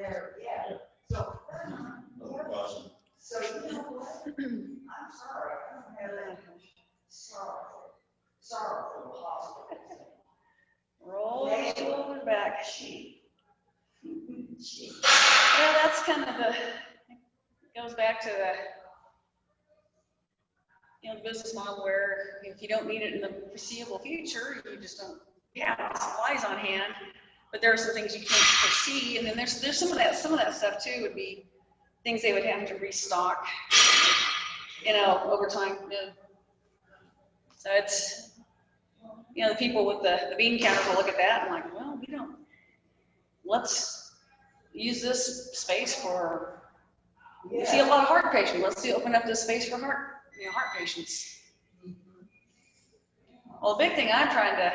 there, yeah. So, so you know what? I'm sorry, I don't have that much sorrow for the hospital. Roll your shoulders back. Yeah, that's kind of the, goes back to the, the business model where if you don't need it in the foreseeable future, you just don't have the supplies on hand. But there are some things you can't foresee, and then there's some of that stuff too would be things they would have to restock, over time. So it's, the people with the bean counters will look at that and like, well, let's use this space for, we see a lot of heart patients. Let's open up this space for heart patients. Well, the big thing I'm trying to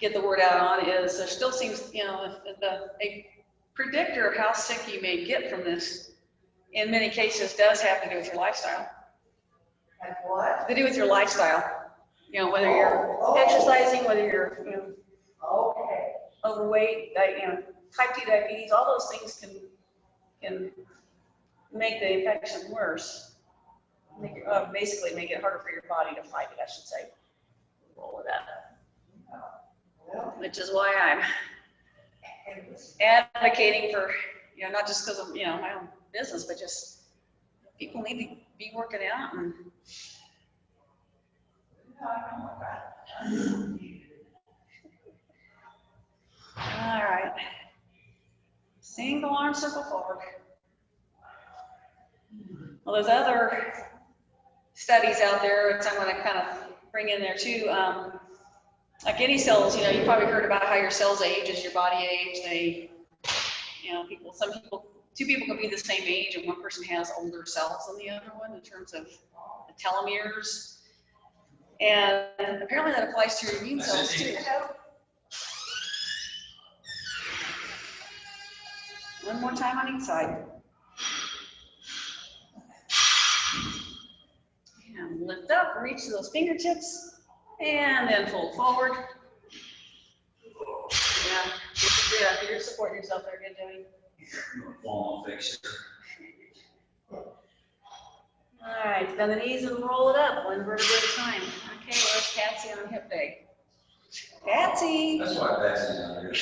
get the word out on is there still seems, a predictor of how sick you may get from this in many cases does have to do with your lifestyle. Like what? To do with your lifestyle. Whether you're exercising, whether you're, Okay. overweight, type 2 diabetes, all those things can make the infection worse. Basically make it harder for your body to fight it, I should say. Roll with that. Which is why I'm advocating for, not just because of, my own business, but just people need to be working out and. All right. Single arm circle forward. Well, there's other studies out there, which I'm going to kind of bring in there too. Like any cells, you probably heard about how your cells age as your body age. They, two people can be the same age, and one person has older cells than the other one in terms of the telomeres. And apparently that applies to your immune cells too. One more time on each side. And lift up, reach to those fingertips, and then fold forward. Yeah, you're supporting yourself there, good, Joey. I'm gonna fall on fix it. All right, bend the knees and roll it up, one vertebra at a time. Okay, where's Patsy on hip day? Patsy! That's why Patsy's not here.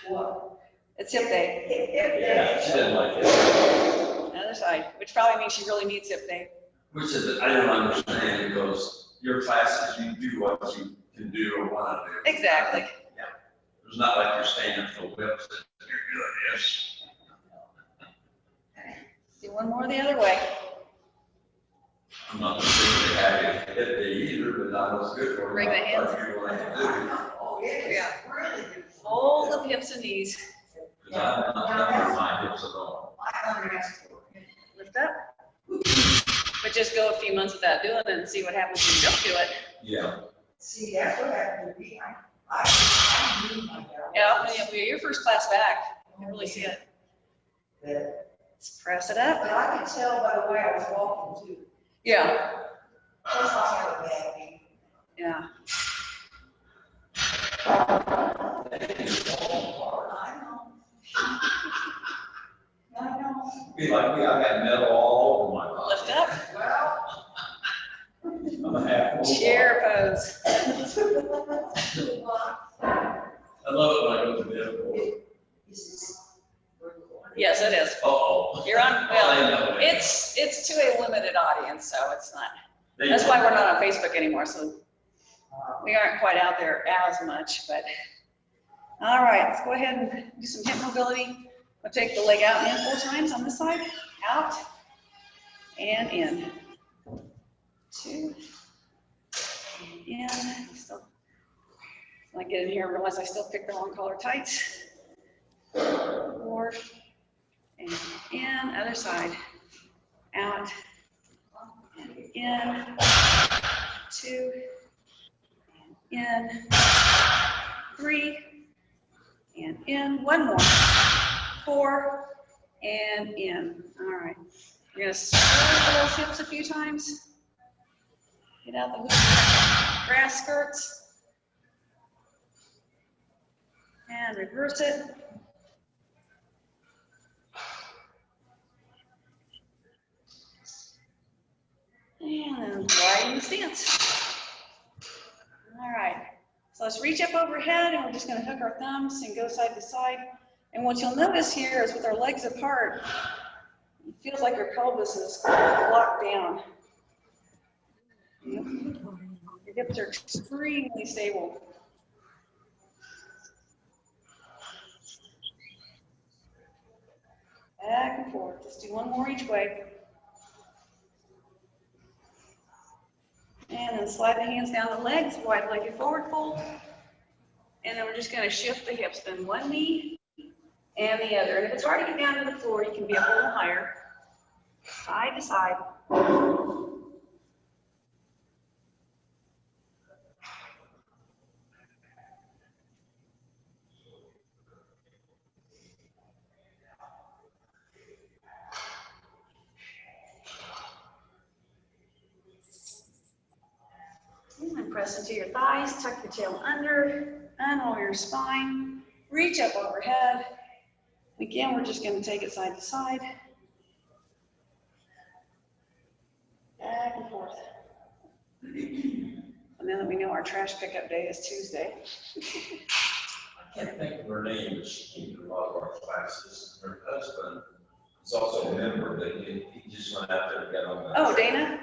What? It's hip day. Yeah, she didn't like it. Other side, which probably means she really needs hip day. Which is, I don't understand, because your classes, you do what you can do or want to do. Exactly. Yeah. It's not like you're standing for whips and you're doing this. Do one more the other way. I'm not particularly happy at it either, but I know it's good for you. Bring the hands. Oh, yeah. Really good. Fold the hips and knees. Because I'm not happy with my hips at all. I understand. Lift up. But just go a few months without doing it and see what happens when you don't do it. Yeah. See, that's what happened to me. I knew my Yeah, your first class back. I can really see it. Let's press it up. But I could tell by the way I was walking too. Yeah. Plus I have a bad knee. Yeah. I know. I know. Be like me, I got metal all over my body. Lift up. Well. I'm a half full. Chair pose. I love it when I go to the airport. Yes, it is. Uh-oh. You're on, I well, know it. it's to a limited audience, so it's not. That's why we're not on Facebook anymore, so we aren't quite out there as much, but. All right, let's go ahead and do some hip mobility. We'll take the leg out and in 4 times on this side. Out and in. 2. And in. Still, when I get in here, I realize I still pick the wrong collar tights. 4. And in, other side. Out. And in. 2. And in. 3. And in. 1 more. 4. And in. All right. You're going to swirl those hips a few times. Get out the hoop. Grass skirts. And reverse it. And then widen the stance. All right. So let's reach up overhead, and we're just going to hook our thumbs and go side to side. And what you'll notice here is with our legs apart, it feels like your pelvis is locked down. Your hips are extremely stable. Back and forth. Let's do one more each way. And then slide the hands down the legs, wide-legged forward fold. And then we're just going to shift the hips, bend one knee and the other. And if it's hard to get down to the floor, you can be a little higher, side to side. And press into your thighs, tuck your tail under, unroll your spine, reach up overhead. Again, we're just going to take it side to side. Back and forth. And now that we know our trash pickup day is Tuesday. I can't think of her name, but she came to a lot of our classes. Her husband is also a member, but he just went out there and got on that. Oh, Dana?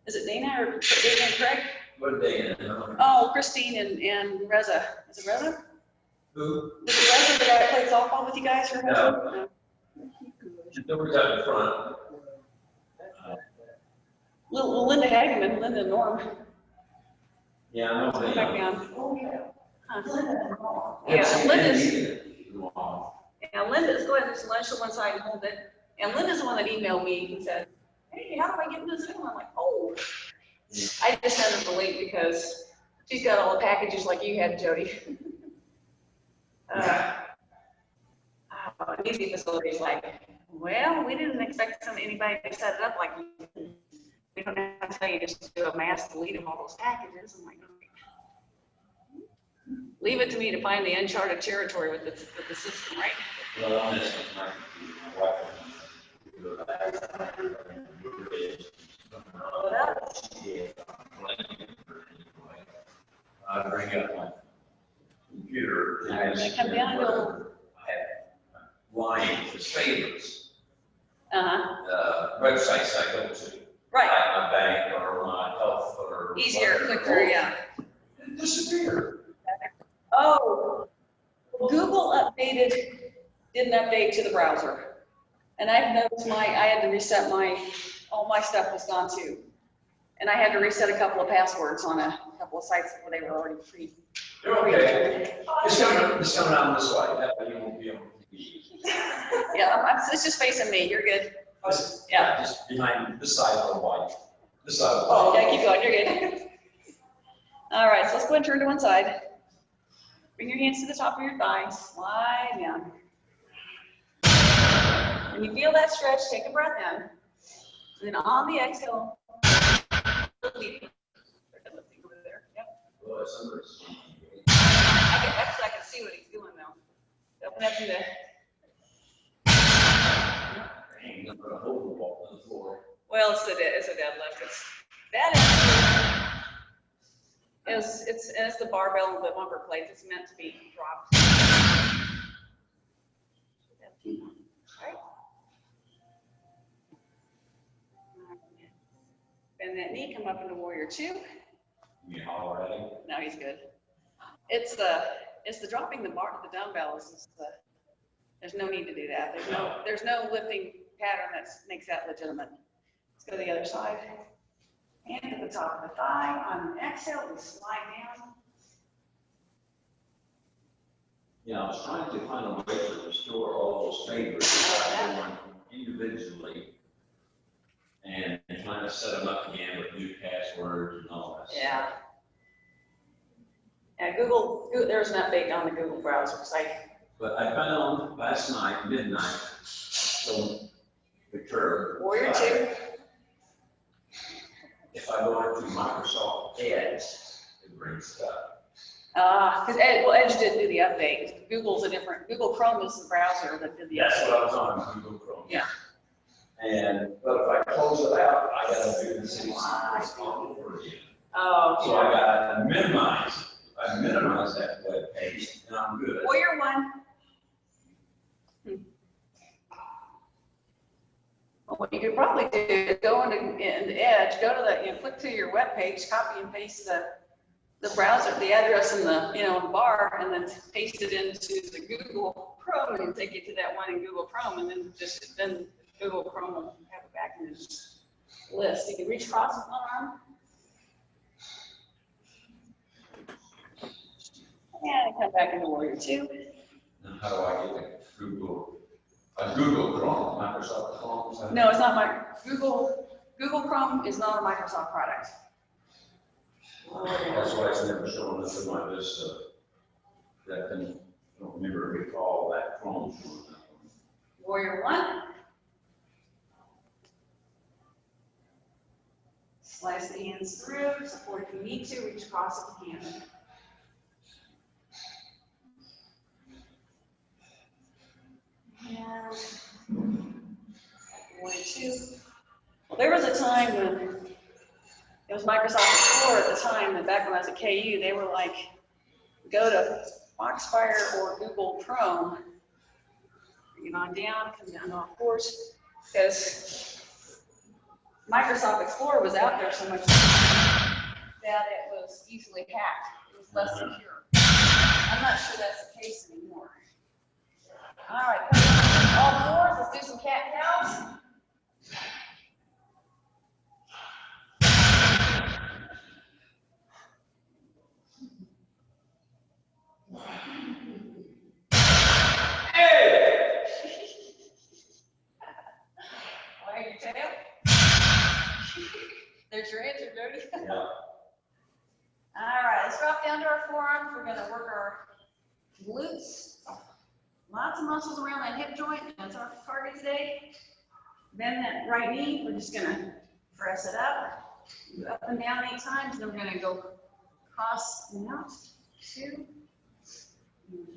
Is it Dana or Dana and Craig? What Dana? Oh, Christine and Reza. Is it Reza? Who? Is it Reza the guy that played softball with you guys? Her husband? No. There was out in front. Linda Hageman, Linda and Norm. Yeah, I know. Back down. Oh, yeah. Huh. Yeah, Linda's. Yeah, Linda's, go ahead and just lunge to one side and hold it. And Linda's the one that emailed me and said, hey, how do I get into Zoom? I'm like, oh. I just sent her the link because she's got all the packages like you had, Jody. Easy Facilities like, well, we didn't expect anybody to set it up like you. We don't have to tell you just to do a mass delete of all those packages. I'm like, okay. Leave it to me to find the uncharted territory with the system, right? Well, on this one, my I bring up my computer. All right, when I come down, you'll. I have lines as favorites, Uh-huh. websites I go to. Right. Like my bank or my health or. Easier, quicker, yeah. It disappeared. Oh, Google didn't update to the browser. And I've noticed I had to reset all my stuff was gone too. And I had to reset a couple of passwords on a couple of sites where they were already free. You're okay. It's coming out this way. That way you won't be able to see. Yeah, it's just facing me. You're good. Yeah. Just behind this side of the white. This side of the Oh, white. yeah, keep going. You're good. All right, so let's go ahead and turn to one side. Bring your hands to the top of your thighs. Slide down. When you feel that stretch, take a breath in. And then on the exhale, lifting over there. Yep. Well, it's under his feet. I can see what he's doing now. Don't have to. Hang up a hole in the wall on the floor. Well, it's a deadlift. It's the barbell and the bumper plates. It's meant to be dropped. Right. Bend that knee, come up into warrior two. You holler at him. No, he's good. It's the dropping the dumbbells. There's no need to do that. There's no lifting pattern that makes that legitimate. Let's go to the other side. Hand to the top of the thigh. On an exhale, we slide down. Yeah, I was trying to find a way to restore all those favorites individually and trying to set them up again with new passwords and all that. Yeah. Yeah, Google, there's an update on the Google browser site. But I found last night, midnight, so the curve. Warrior two. If I go into Microsoft Edge, it brings up. Because Edge did do the update. Google Chrome is the browser that did the That's update. what I was on, Google Chrome. Yeah. But if I close it out, I gotta do the same thing all over again. Oh, So I gotta minimize, I minimize that web page, and I'm good. Warrior one. Well, what you could probably do is go into Edge, go to the, click to your web page, copy and paste the browser, the address in the, bar, and then paste it into the Google Chrome and take you to that one in Google Chrome, and then Google Chrome will have it back in this list. You can reach across with one arm. And come back into Warrior 2. Now, how do I get to Google Chrome, Microsoft Chrome? Something? No, it's not Google Chrome is not a Microsoft product. That's why it's never showing up in my list of, that thing, I don't recall that Chrome showing up. Warrior 1. Slice the hands through, support if you need to, reach across if you can. And Warrior 2. Well, there was a time when it was Microsoft Explorer at the time, and back when I was at KU, they were like, go to Foxfire or Google Chrome. Bring it on down, come down off course, because Microsoft Explorer was out there so much that it was easily hacked. It was less secure. I'm not sure that's the case anymore. All right, all fours, let's do some cat cows. Wag your tail. There's your answer, Jody. Yeah. All right, let's drop down to our forearms. We're gonna work our glutes. Lots of muscles around that hip joint. That's our target today. Bend that right knee. We're just gonna press it up. Do up and down 8 times. Then we're gonna go cross and out. 2,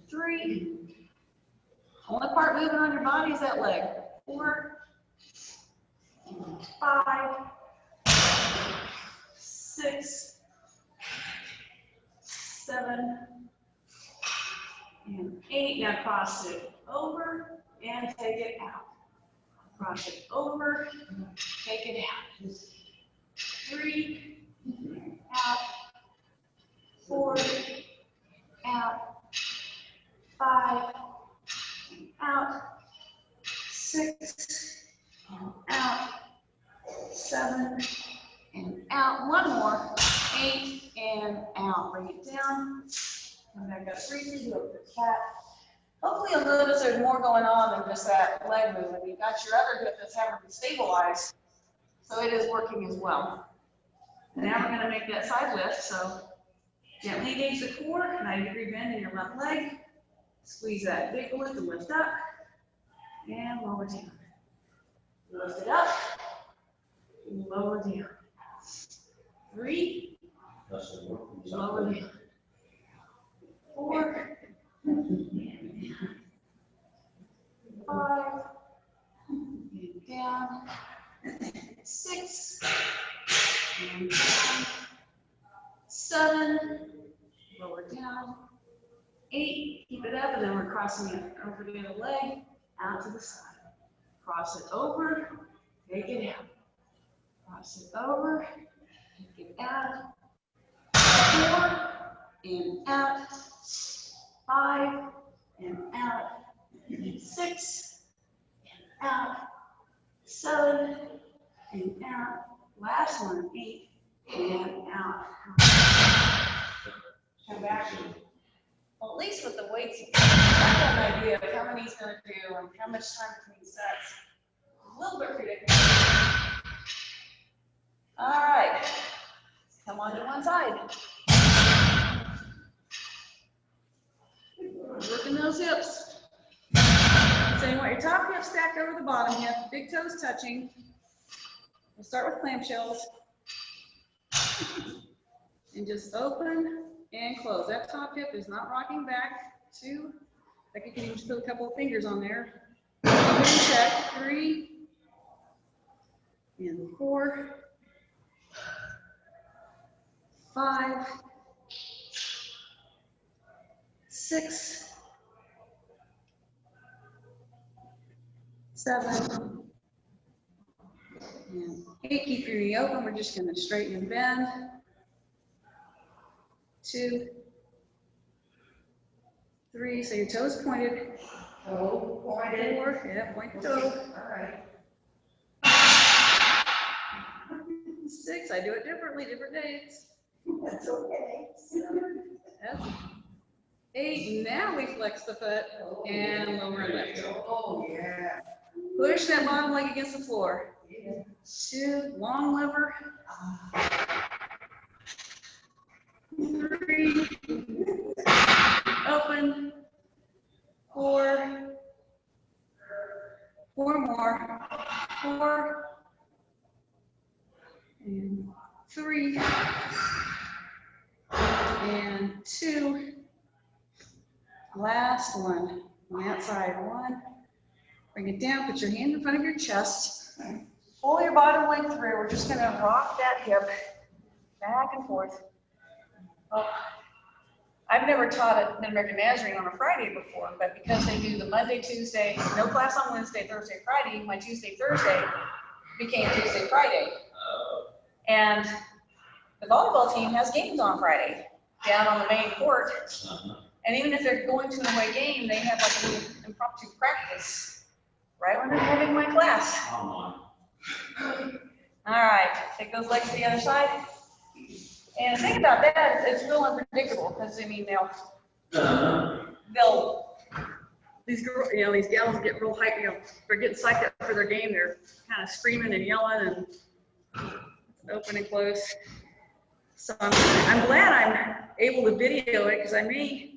3. Only part moving on your body is that leg. 4, 5, 6, 7, and 8. Now cross it over and take it out. Cross it over, take it out. 3, out, 4, out, 5, out, 6, out, 7, and out. One more, 8, and out. Bring it down. Come back up briefly, do a quick cat. Hopefully you'll notice there's more going on than just that leg movement. You've got your other hip that's having to stabilize, so it is working as well. Now we're gonna make that side lift, so gently engage the core, 90-degree bend in your left leg. Squeeze that big glute and lift up, and lower down. Lift it up, lower down. 3, lower down. 4, 5, and down. 6, and down. 7, lower down. 8, keep it up, and then we're crossing it over the other leg, out to the side. Cross it over, take it out. Cross it over, take it out. 4, and out. 5, and out. 6, and out. 7, and out. Last one, 8, and out. Come back. Well, at least with the weights, you have an idea of how many he's going to do and how much time between sets. A little bit predictable. All right. Come on to one side. Working those hips. So you want your top hip stacked over the bottom hip, big toes touching. We'll start with clamshells. And just open and close. That top hip is not rocking back. 2, like you can even just put a couple of fingers on there. Check. 3, and 4, 5, 6, 7, and 8. Keep your knee open. We're just going to straighten and bend. 2, 3. So your toes pointed. Oh, pointed. 4. Yeah, point the toe. All right. 6. I do it differently, different days. That's okay. That's 8. Now we flex the foot and lower and lift. Oh, yeah. Push that bottom leg against the floor. Yeah. 2, long lever. 3, open. 4, 4 more. 4, and 3, and 2. Last one. On the outside. 1. Bring it down. Put your hand in front of your chest. Pull your bottom leg through. We're just going to rock that hip back and forth. Oh, I've never taught at Mid-American Nazarene on a Friday before, but because they do the Monday, Tuesday, no class on Wednesday, Thursday, Friday, my Tuesday, Thursday became Tuesday, Friday. And the volleyball team has games on Friday down on the main court. And even if they're going to an away game, they have like a little impromptu practice right when they're having my class. Come on. All right, take those legs to the other side. And the thing about that, it's real unpredictable because I mean these girls, these gals get real hyped, they're getting psyched up for their game. They're kind of screaming and yelling and open and close. So I'm glad I'm able to video it because I may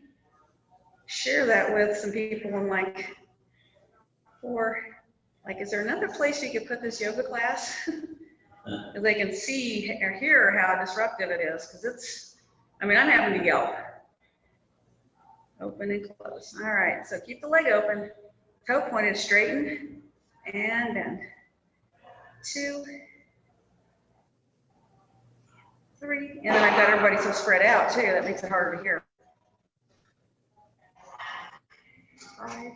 share that with some people. I'm like, is there another place you could put this yoga class? Because they can see or hear how disruptive it is. Because I'm having to yell. Open and close. All right, so keep the leg open. Toe pointed, straighten, and bend. 2, 3, and then I've got everybody so spread out too, that makes it harder to hear. 5,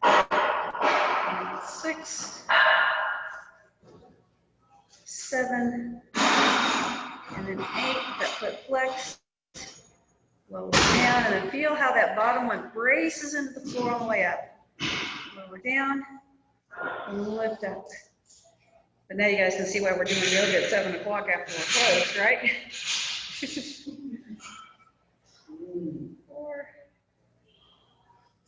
and 6, 7, and then 8, that foot flex, lower down, and then feel how that bottom one braces into the floor on the way up. Lower down, and lift up. But now you guys can see why we're doing yoga at 7 o'clock after we're closed, right? 4.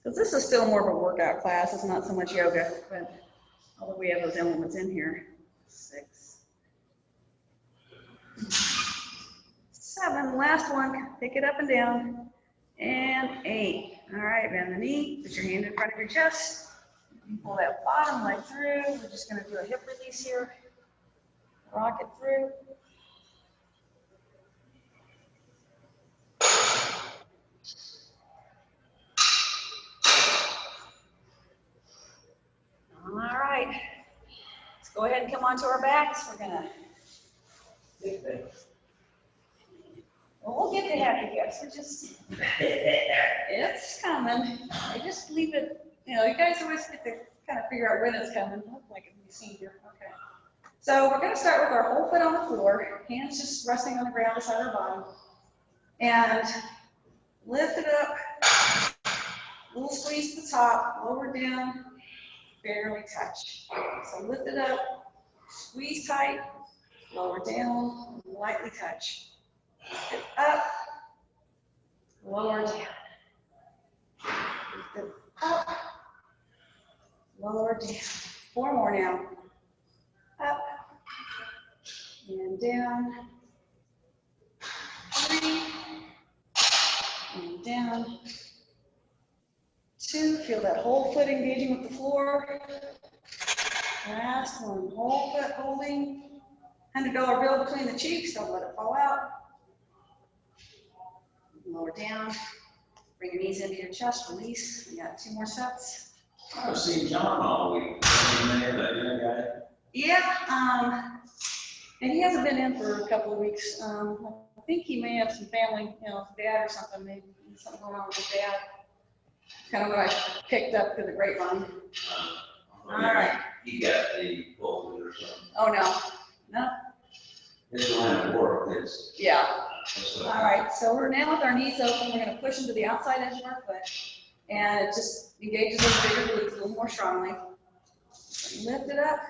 Because this is still more of a workout class, it's not so much yoga, but although we have those elements in here. 6, 7, last one, pick it up and down, and 8. All right, bend the knee, put your hand in front of your chest. Pull that bottom leg through. We're just going to do a hip release here. Rock it through. All right. Let's go ahead and come onto our backs. We're going to. Well, we'll get to happy guests. We're just. It's coming. I just leave it. You guys always get to kind of figure out when it's coming. Like it can be seen here. Okay. So we're going to start with our whole foot on the floor, hands just resting on the ground beside our bottom, and lift it up. Little squeeze to the top, lower down, barely touch. So lift it up, squeeze tight, lower down, lightly touch. Lift it up, lower down. Lift it up. Lower down. 4 more now. Up and down. 3 and down. 2. Feel that whole foot engaging with the floor. Last one. Whole foot holding. $100 bill between the cheeks. Don't let it fall out. lower down. Bring your knees into your chest, release. We got 2 more sets. I've seen John all week. Isn't there, that young guy? Yeah, and he hasn't been in for a couple of weeks. I think he may have some family, you know, his dad or something, maybe something going on with his dad. Kind of what I picked up through the grapevine. All right. He got the COVID or something. Oh, no. His line of work is. Yeah. that's All what- right, so we're now with our knees open. We're gonna push into the outside edge of our foot. And it just engages those bigger glutes a little more strongly. Lift it up,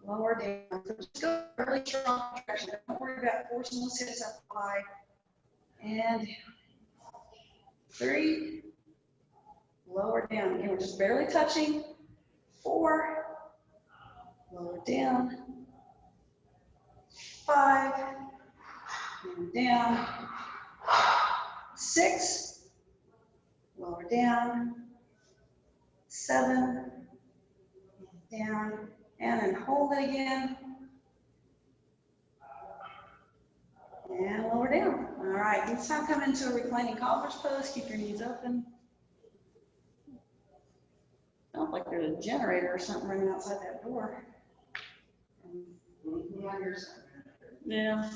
lower down. So just go really strong traction. Don't worry about forcing those hips up high. And 3, lower down. Again, we're just barely touching. 4, lower down. 5, and down. 6, lower down. 7, down, and then hold it again. And lower down. All right, this time come into a reclining cobbler's pose. Keep your knees open. Sounds like there's a generator or something running outside that door. Yeah.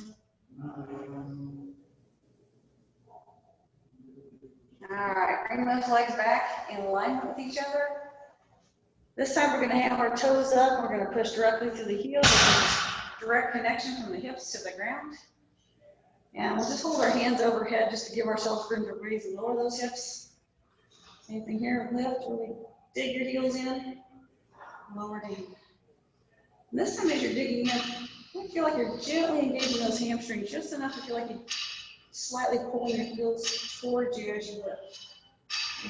All right, bring those legs back in alignment with each other. This time we're going to have our toes up. We're going to push directly to the heels. Direct connection from the hips to the ground. And we'll just hold our hands overhead just to give ourselves room to breathe and lower those hips. Same thing here, lift, really dig your heels in, lower down. And this time as you're digging in, I feel like you're gently engaging those hamstrings just enough to feel like you're slightly pulling your heels towards you as you lift.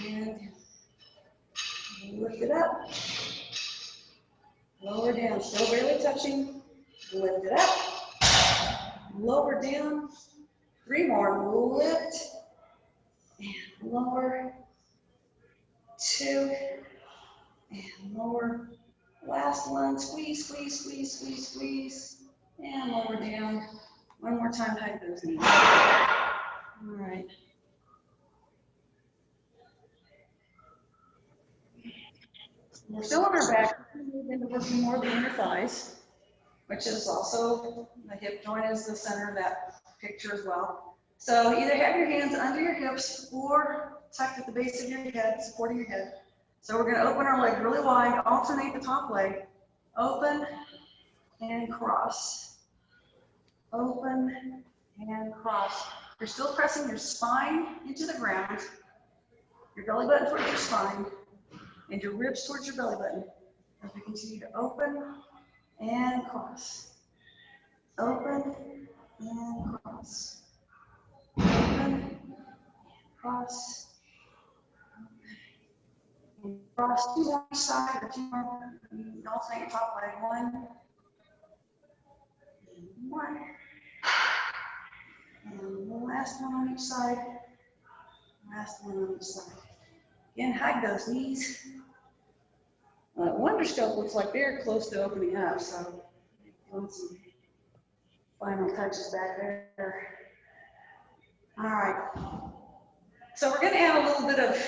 And lift it up, lower down, still barely touching, lift it up, lower down, 3 more, lift, and lower, 2, and lower, last one, squeeze, squeeze, squeeze, squeeze, squeeze, and lower down, 1 more time, hug those knees. All right. We're still on our back, we're going to work more of the inner thighs, which is also, the hip joint is the center of that picture as well. So either have your hands under your hips or tucked at the base of your head, supporting your head. So we're going to open our leg really wide, alternate the top leg, open and cross, open and cross. You're still pressing your spine into the ground, your belly button towards your spine, and your ribs towards your belly button. As we continue to open and cross. Open and cross. Open and cross. And cross 2 on each side or 2 more. You alternate your top leg. 1. And 1. And the last one on each side. Last one on each side. Again, hug those knees. Wonderscope looks like they're close to opening up, so doing some final touches back there. All right. So we're going to have a little bit of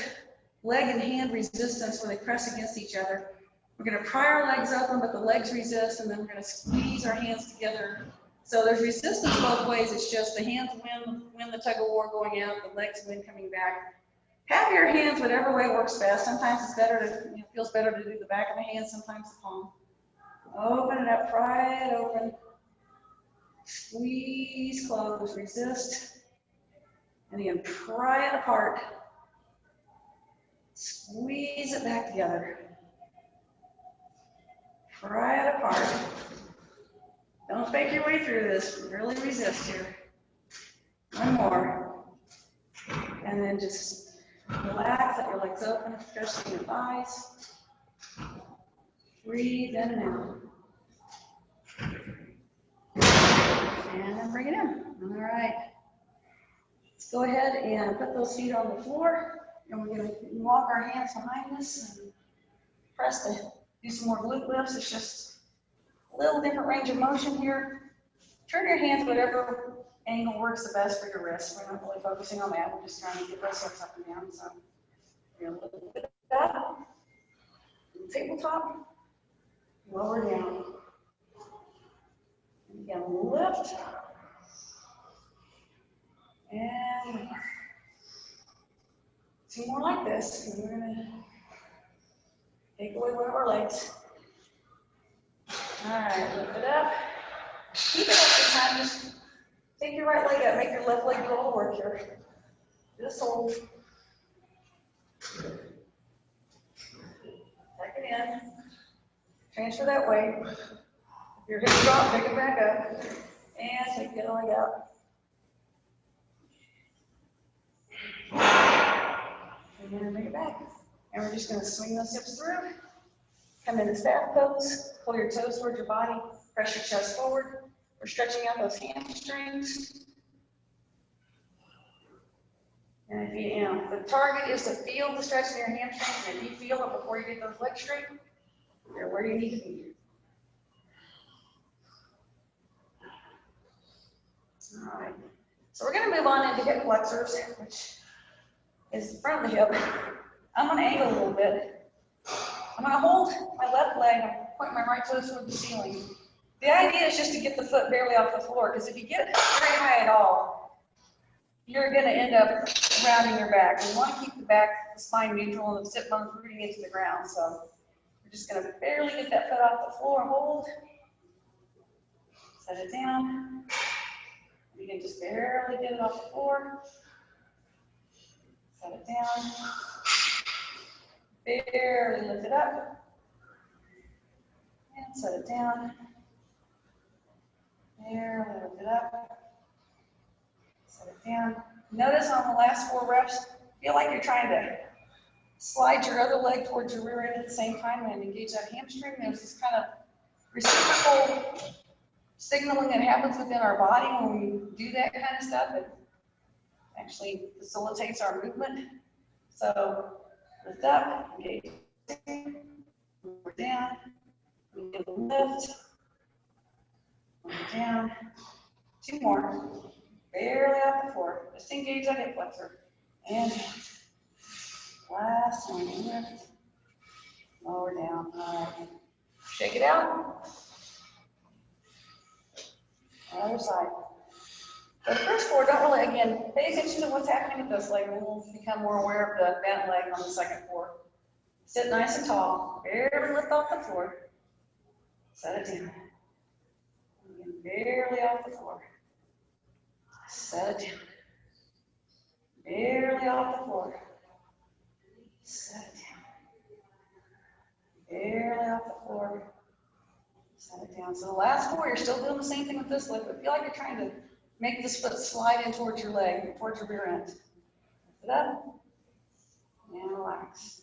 leg and hand resistance when they press against each other. We're going to pry our legs open, but the legs resist, and then we're going to squeeze our hands together. So there's resistance both ways. It's just the hands win the tug of war going out, the legs win coming back. Have your hands whatever way works best. Sometimes it's better to, feels better to do the back of the hand, sometimes the palm. Open it up, pry it open. Squeeze, close, resist. And again, pry it apart. Squeeze it back together. Pry it apart. Don't fake your way through this. Really resist here. 1 more. And then just relax, let your legs open, especially your thighs. Breathe in and out. And then bring it in. All right. Let's go ahead and put those feet on the floor. And we're going to walk our hands behind us and press to do some more glute lifts. It's just a little different range of motion here. Turn your hands whatever angle works the best for your wrist. We're not really focusing on that. We're just trying to get those hips up and down. So you're going to lift it up, tabletop, lower down. Again, lift, and lower. 2 more like this, and we're gonna take away one of our legs. All right, lift it up. Keep it up this time. Just take your right leg up, make your left leg do all the work here. Just hold. Tuck it in. Transfer that weight. If your hips drop, pick it back up. And take the other leg out. And then bring it back. And we're just going to swing those hips through. Come into staff pose. Pull your toes towards your body. Press your chest forward. We're stretching out those hamstrings. And if you know, the target is to feel the stretch in your hamstrings. And if you feel it before you get those legs straight, you're where you need to be. All right. So we're going to move on into hip flexors, which is the front of the hip. I'm going to angle a little bit. I'm going to hold my left leg and point my right toes toward the ceiling. The idea is just to get the foot barely off the floor, because if you get very high at all, you're going to end up rounding your back. We want to keep the back, the spine neutral, and the sit bones rooting into the ground. So we're just going to barely get that foot off the floor. Hold. Set it down. You can just barely get it off the floor. Set it down. Barely lift it up. And set it down. Barely lift it up. Set it down. Notice on the last 4 reps, feel like you're trying to slide your other leg towards your rear end at the same time and engage that hamstring. There's this kind of reciprocal signaling that happens within our body when we do that kind of stuff. It actually facilitates our movement. So lift up, engage, lower down, lift, lower down. 2 more, barely off the floor. Just engage that hip flexor. And last one, lift, lower down. All right, shake it out. Other side. So the first 4, don't really, again, pay attention to what's happening with this leg, and we'll become more aware of the bent leg on the second 4. Sit nice and tall, barely lift off the floor. Set it down. Again, barely off the floor. Set it down. Barely off the floor. Set it down. Barely off the floor. Set it down. So the last 4, you're still doing the same thing with this leg, but feel like you're trying to make this foot slide in towards your leg, towards your rear end. Lift it up and relax.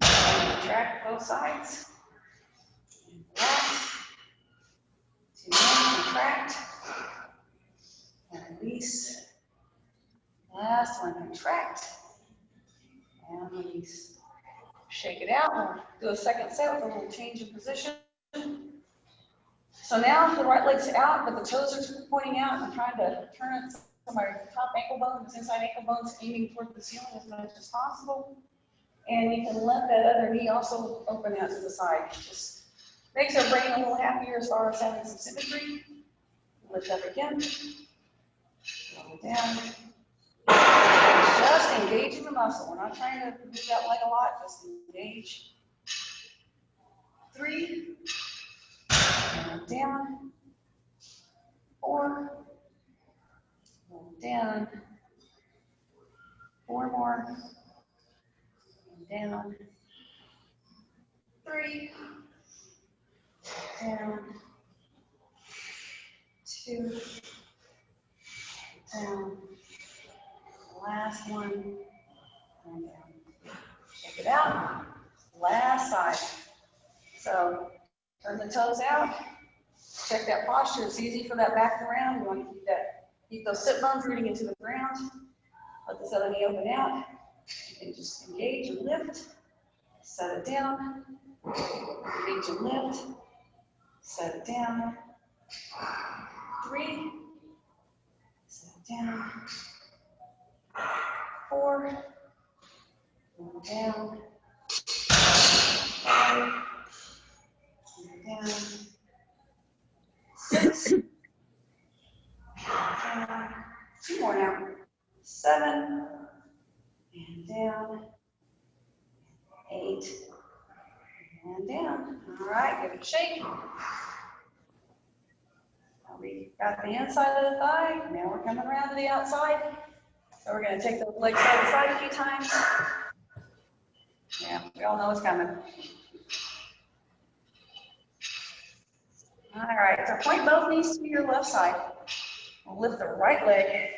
Contract both sides. And relax. 2 more, contract. And release. Last one, contract. And release. Shake it out. We'll do a second set with a little change in position. So now the right leg's out, but the toes are pointing out. I'm trying to turn it so my top ankle bone, this inside ankle bone's aiming toward the ceiling as much as possible. And you can let that other knee also open out to the side. Just makes our brain a little happier as far as having some symmetry. Lift up again. Lower down. Just engaging the muscle. We're not trying to move that leg a lot, just engage. 3. And down. 4. And down. 4 more. And down. 3. Down. 2. Down. Last one. And down. Check it out. Last side. So turn the toes out. Check that posture. It's easy for that back to round. You want to keep those sit bones rooting into the ground. Let this other knee open out. You can just engage and lift. Set it down. Engage and lift. Set it down. 3. down, 4, down, 5, down, 6, down, 2 more now, 7, and down, 8, and down. All right, give it a shake. We got the inside of the thigh, now we're coming around to the outside. So we're gonna take those legs side to side a few times. Yeah, we all know what's coming. All right, so point both knees to your left side. We'll lift the right leg.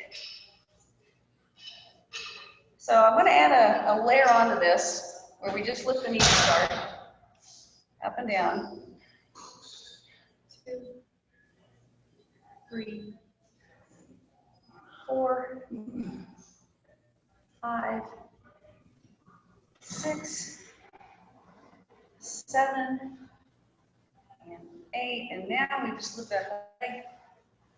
So I'm gonna add a layer onto this where we just lift the knees to start. Up and down. 2, 3, 4, 5, 6, 7, and 8. And now we just lift that leg.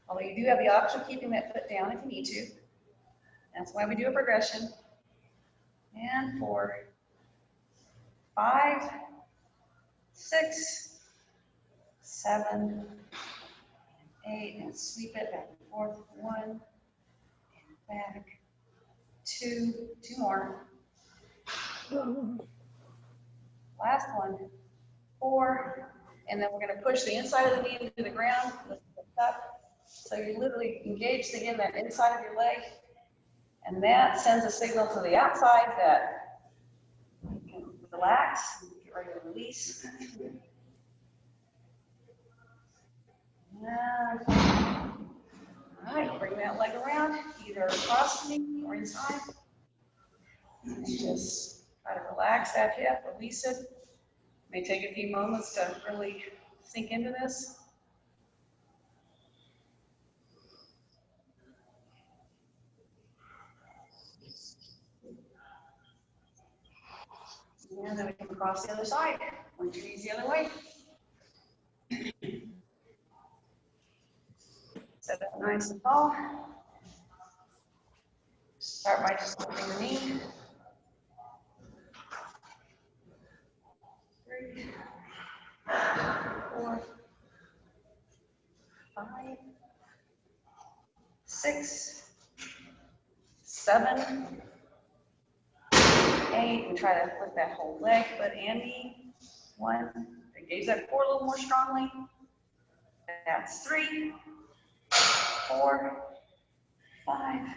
Although you do have the option of keeping that foot down if you need to. That's why we do a progression. And 4, 5, 6, 7, 8, and sweep it back and forth. 1, and back. 2, 2 more. Last one. 4, and then we're going to push the inside of the knee into the ground, lift it up. So you literally engage again that inside of your leg, and that sends a signal to the outside that you can relax, get ready to release. All right, bring that leg around, either across the knee or inside. And just try to relax that hip, release it. May take a few moments to really sink into this. And then we come across the other side. Point your knees the other way. Set up nice and tall. Start by just lifting the knee. 3, 4, 5, 6, 7, 8, and try to lift that whole leg, foot and knee. 1, engage that core a little more strongly. That's 3, 4, 5,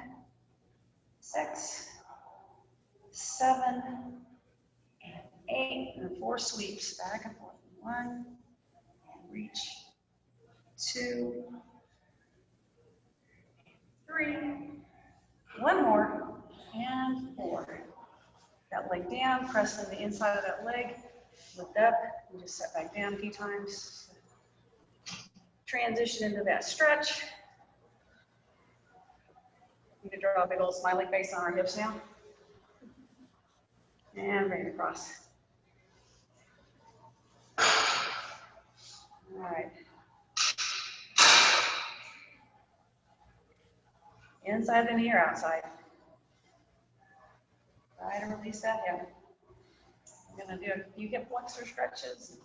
6, 7, 8, and 4 sweeps back and forth. 1, and reach. 2, 3, 1 more, and 4. That leg down, press in the inside of that leg, lift up, and just set back down a few times. Transition into that stretch. We can draw a big old smiley face on our hips now. And bring it across. All right. Inside the knee or outside. Try to release that hip. I'm going to do a few hip flexor stretches.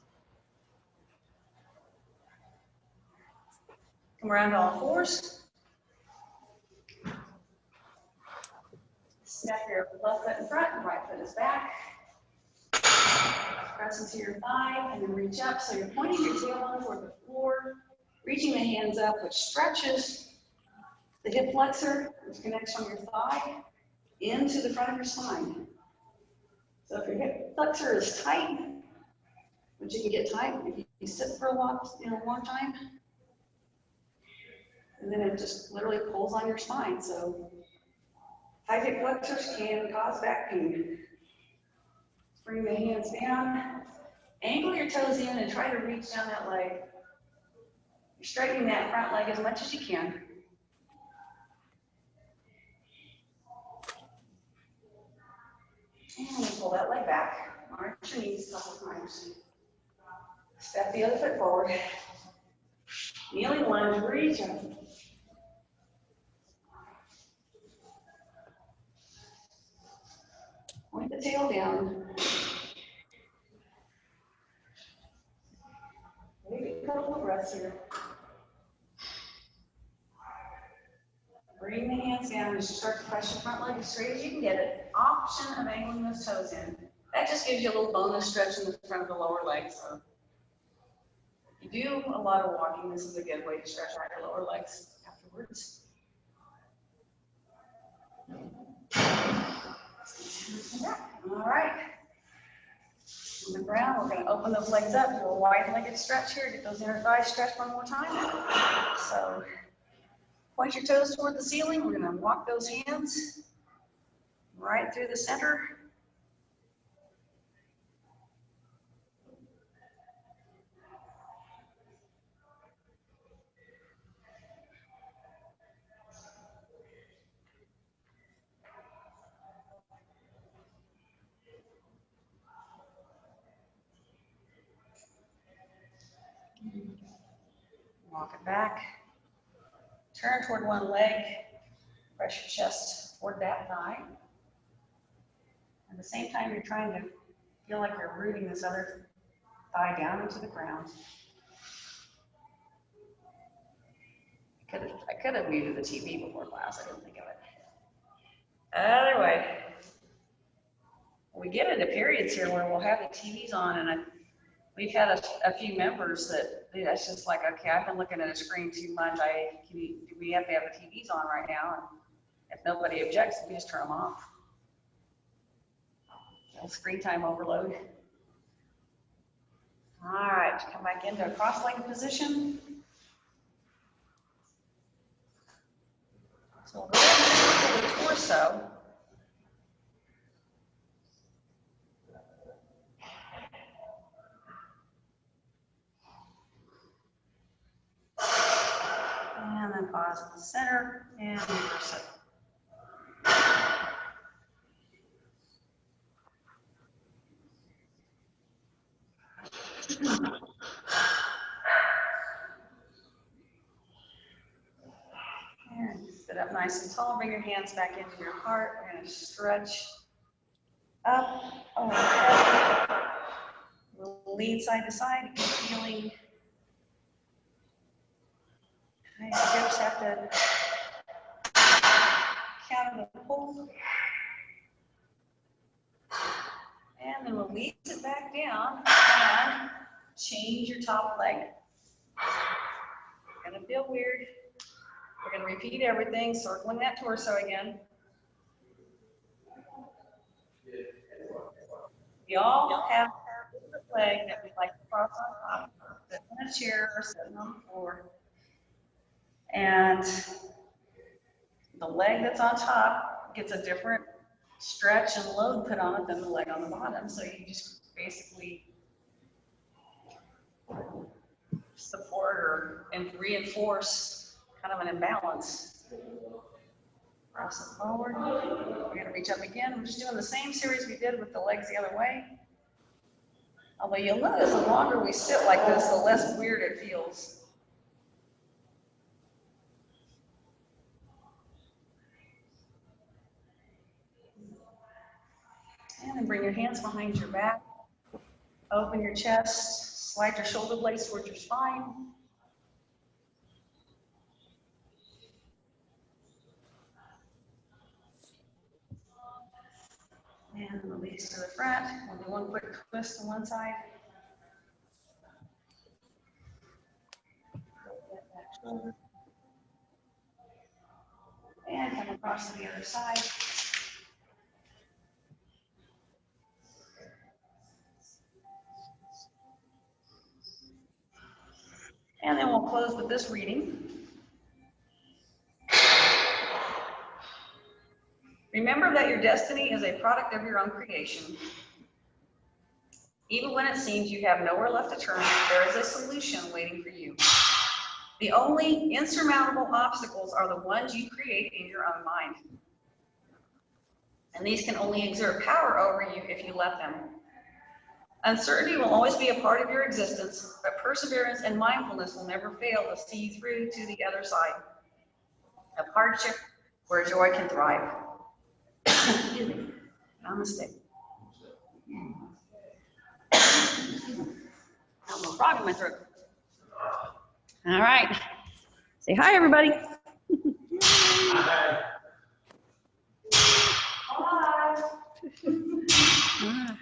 Come around to all fours. Step your left foot in front and right foot is back. Press into your thigh and then reach up. So you're pointing your tailbone toward the floor, reaching the hands up, which stretches the hip flexor, which connects from your thigh into the front of your spine. So if your hip flexor is tight, which you can get tight if you sit for a long time, and then it just literally pulls on your spine. So tight hip flexors can cause back pain. Bring the hands down, angle your toes in and try to reach down that leg. You're straightening that front leg as much as you can. And then pull that leg back. Arch your knees a couple times. Step the other foot forward. Kneeling lunge, reach up. the tail down. Maybe a couple of breaths here. Bring the hands down as you start to press your front leg as straight as you can get it. Option of angling those toes in. That just gives you a little bonus stretch in the front of the lower leg. So if you do a lot of walking, this is a good way to stretch out your lower legs afterwards. All right. On the ground, we're going to open those legs up, do a wide-legged stretch here, get those inner thighs stretched one more time. So point your toes toward the ceiling. We're going to walk those hands right through the center. Walk it back. Turn toward one leg. Press your chest toward that thigh. At the same time, you're trying to feel like you're rooting this other thigh down into the ground. I could have muted the TV before class. I didn't think of it. Either way, we get into periods here where we'll have the TVs on, and we've had a few members that that's just like, okay, I've been looking at a screen too much. Do we have to have the TVs on right now? And if nobody objects, we just turn them off. Screen time overload. All right, come back into a cross-legged position. So we'll go ahead and the torso. And then pause in the center and reverse it. And sit up nice and tall. Bring your hands back into your heart. We're going to stretch up, overhead. We'll lean side to side, feeling. Nice hips have to counter the pull. And then release it back down and change your top leg. It's gonna feel weird. We're gonna repeat everything, circling that torso again. We all have our favorite leg that we like to cross on top, sitting in a chair or sitting on the floor. And the leg that's on top gets a different stretch and load put on it than the leg on the bottom. So you just basically support and reinforce kind of an imbalance. Cross it forward. We're going to reach up again. We're just doing the same series we did with the legs the other way. Although you'll notice the longer we sit like this, the less weird it feels. And then bring your hands behind your back. Open your chest. Slide your shoulder blades towards your spine. And release to the front. We'll do one quick twist to one side. Back shoulder. And come across to the other side. And then we'll close with this reading. Remember that your destiny is a product of your own creation. Even when it seems you have nowhere left to turn, there is a solution waiting for you. The only insurmountable obstacles are the ones you create in your own mind. And these can only exert power over you if you let them. Uncertainty will always be a part of your existence, but perseverance and mindfulness will never fail to see you through to the other side of hardship where joy can thrive. Excuse me. Namaste. Got a frog in my throat. All right. Say hi, everybody. Hi. Ah.